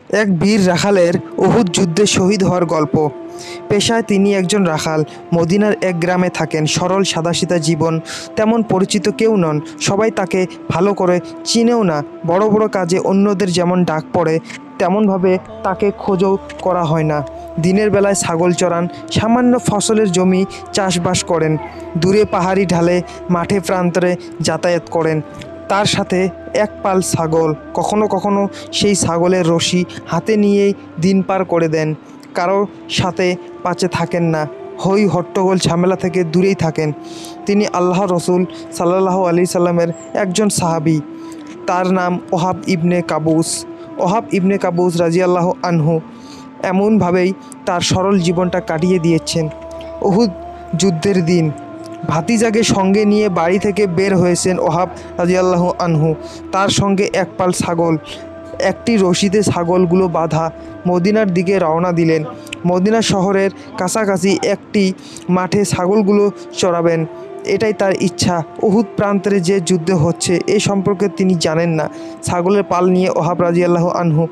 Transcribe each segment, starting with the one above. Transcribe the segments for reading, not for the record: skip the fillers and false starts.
এক বীর রাখালের উহুদ যুদ্ধে শহীদ হওয়ার গল্প। পেশায় তিনি একজন রাখাল। মদিনার এক গ্রামে থাকেন। সরল সাদাসিধা জীবন, তেমন পরিচিত কেউ নন। সবাই তাকে ভালো করে চিনেও না। বড় বড় কাজে অন্যদের যেমন ডাক পড়ে, তেমনভাবে তাকে খোঁজও করা হয় না। দিনের বেলায় ছাগল চরান, সামান্য ফসলের জমি চাষবাস করেন, দূরে পাহাড়ি ঢালে মাঠে প্রান্তরে যাতায়াত করেন। তার সাথে এক পাল ছাগল। কখনো কখনো সেই ছাগলের রশি হাতে নিয়েই দিন পার করে দেন। কারো সাথে পাচে থাকেন না, হই হট্টগোল ঝামেলা থেকে দূরেই থাকেন। তিনি আল্লাহ রসুল সাল্লাল্লাহু আলাইহি সাল্লামের একজন সাহাবী। তার নাম ওহাব ইবনে কাবুস। ওহাব ইবনে কাবুস রাজিয়াল্লাহু আনহু এমনভাবেই তার সরল জীবনটা কাটিয়ে দিয়েছেন। উহুদ যুদ্ধের দিন ভাতিজাকে সঙ্গে নিয়ে বাড়ি থেকে বের হয়েছেন ওহাব রাজিয়াল্লাহু আনহু। তার সঙ্গে এক পাল ছাগল, একটি রশিতে ছাগলগুলো বাঁধা মদিনার দিকে রওনা দিলেন। মদিনা শহরের কাছাকাছি একটি মাঠে ছাগলগুলো চড়াবেন, এটাই তার ইচ্ছা। উহুদ প্রান্তরে যে যুদ্ধ হচ্ছে এ সম্পর্কে তিনি জানেন না। ছাগলের পাল নিয়ে ওহাব রাজিয়াল্লাহু আনহু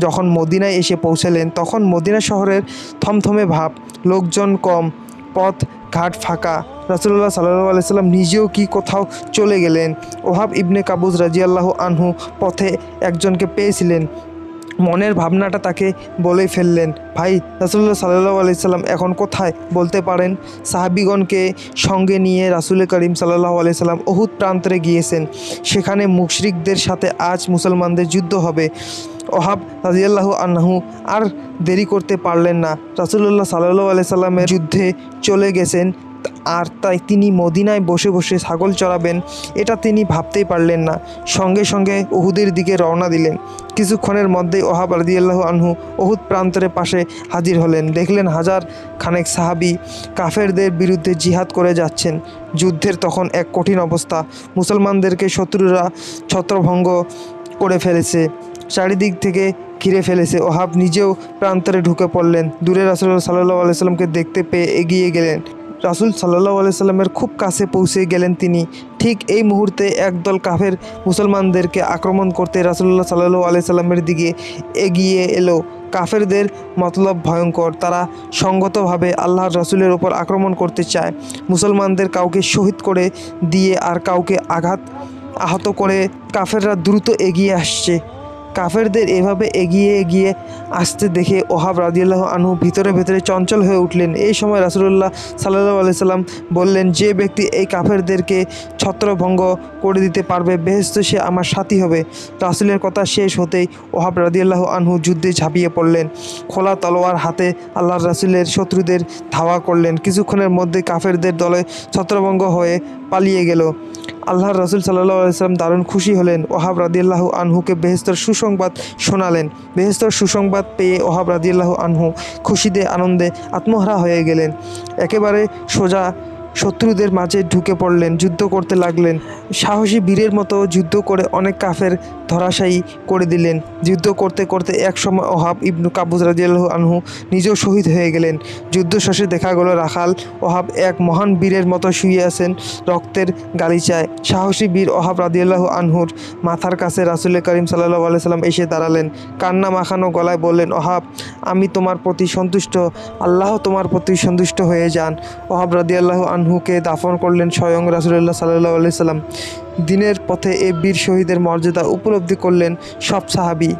যখন মদিনায় এসে পৌঁছালেন, তখন মদিনা শহরের থমথমে ভাব, লোকজন কম, পথ ঘাট ফাঁকা। রাসূলুল্লাহ সাল্লাল্লাহু আলাইহি সাল্লাম নিজেও কি কোথাও চলে গেলেন। ওহাব ইবনে কাবুস রাজিয়াল্লাহু আনহু পথে একজনকে পেয়েছিলেন। মনের ভাবনাটা তাকে বলে ফেললেন, ভাই, রাসূলুল্লাহ সাল্লাল্লাহু আলাইহি সাল্লাম এখন কোথায় বলতে পারেন? সাহাবীগণকে সঙ্গে নিয়ে রাসূল করিম সাল্লাল্লাহু আলাইহি সাল্লাম উহুদ প্রান্তরে গিয়েছেন। সেখানে মুশরিকদের সাথে আজ মুসলমানদের যুদ্ধ হবে। ওহাব রাদিয়াল্লাহু আনহু আর দেরি করতে পারলেন না। রাসূলুল্লাহ সাল্লাল্লাহু আলাইহি সাল্লামের যুদ্ধে চলে গেছেন, আর তাই তিনি মদিনায় বসে বসে ছাগল চড়াবেন এটা তিনি ভাবতেই পারলেন না। সঙ্গে সঙ্গে উহুদের দিকে রওনা দিলেন। কিছুক্ষণের মধ্যেই ওহাব রাদিয়াল্লাহু আনহু উহুদ প্রান্তরের পাশে হাজির হলেন। দেখলেন হাজার খানেক সাহাবী কাফেরদের বিরুদ্ধে জিহাদ করে যাচ্ছেন। যুদ্ধের তখন এক কঠিন অবস্থা। মুসলমানদেরকে শত্রুরা ছত্রভঙ্গ করে ফেলেছে, চারিদিক থেকে ঘিরে ফেলেছে। ওহাব নিজেও প্রান্তরে ঢুকে পড়লেন। দূরে রাসূলুল্লাহ সাল্লাল্লাহু আলাইহি সাল্লামকে দেখতে পেয়ে এগিয়ে গেলেন। রাসূল সাল্লাল্লাহু আলাইহি সাল্লামের খুব কাছে পৌঁছে গেলেন তিনি। ঠিক এই মুহূর্তে একদল কাফের মুসলমানদেরকে আক্রমণ করতে রাসূলুল্লাহ সাল্লাল্লাহু আলাইহি সাল্লামের দিকে এগিয়ে এলো। কাফেরদের মতলব ভয়ঙ্কর। তারা সঙ্গতভাবে আল্লাহর রাসূলের ওপর আক্রমণ করতে চায়। মুসলমানদের কাউকে শহীদ করে দিয়ে আর কাউকে আহত করে কাফেররা দ্রুত এগিয়ে আসছে। কাফেরদের এভাবে এগিয়ে আসতে দেখে ওহাব রাদিয়াল্লাহু আনহু ভিতরে ভিতরে চঞ্চল হয়ে উঠলেন। এই সময় রাসূলুল্লাহ সাল্লাল্লাহু আলাইহি সাল্লাম বললেন, যে ব্যক্তি এই কাফেরদেরকে ছত্রভঙ্গ করে দিতে পারবে, বেহেশতে সে আমার সাথী হবে। রাসূলের কথা শেষ হতেই ওহাব রাদিয়াল্লাহু আনহু যুদ্ধে ঝাঁপিয়ে পড়লেন। খোলা তলোয়ার হাতে আল্লাহর রাসূলের শত্রুদের ধাওয়া করলেন। কিছুক্ষণের মধ্যে কাফেরদের দলে ছত্রভঙ্গ হয়ে পালিয়ে গেল। আল্লাহর রাসূল সাল্লাল্লাহু আলাইহি সাল্লাম দারুণ খুশি হলেন। ওহাব রাদিয়াল্লাহু আনহুকে বেহেশতের সুসংবাদ শোনালেন। বেহেশতের সুসংবাদ পেয়ে ওহাব রাদিয়াল্লাহু আনহু খুশিতে আনন্দে আত্মহারা হয়ে গেলেন। একেবারে সোজা শত্রুদের মাঝে ঢুকে পড়লেন, যুদ্ধ করতে লাগলেন। সাহসী বীরের মতো যুদ্ধ করে অনেক কাফের ধরাশায়ী করে দিলেন। যুদ্ধ করতে করতে এক সময় ওহাব ইবনে কাবুস রাদিয়াল্লাহু আনহু নিজেও শহীদ হয়ে গেলেন। যুদ্ধ শেষে দেখা গেল রাখাল ওহাব এক মহান বীরের মতো শুয়ে আছেন রক্তের গালিচায়। সাহসী বীর ওহাব রাদিয়াল্লাহু আনহুর মাথার কাছে রাসূল করিম সাল্লাল্লাহু আলাইহি সাল্লাম এসে দাঁড়ালেন। কান্না মাখানো গলায় বললেন, ওহাব, আমি তোমার প্রতি সন্তুষ্ট, আল্লাহ তোমার প্রতি সন্তুষ্ট হয়ে যান। ওহাব রাদিয়াল্লাহু আনহুকে দাফন করলেন স্বয়ং রাসূলুল্লাহ সাল্লাল্লাহু আলাইহি সাল্লাম। দিনের পথে এ বীর শহীদের মর্যাদা উপলব্ধি করলেন সব সাহাবী।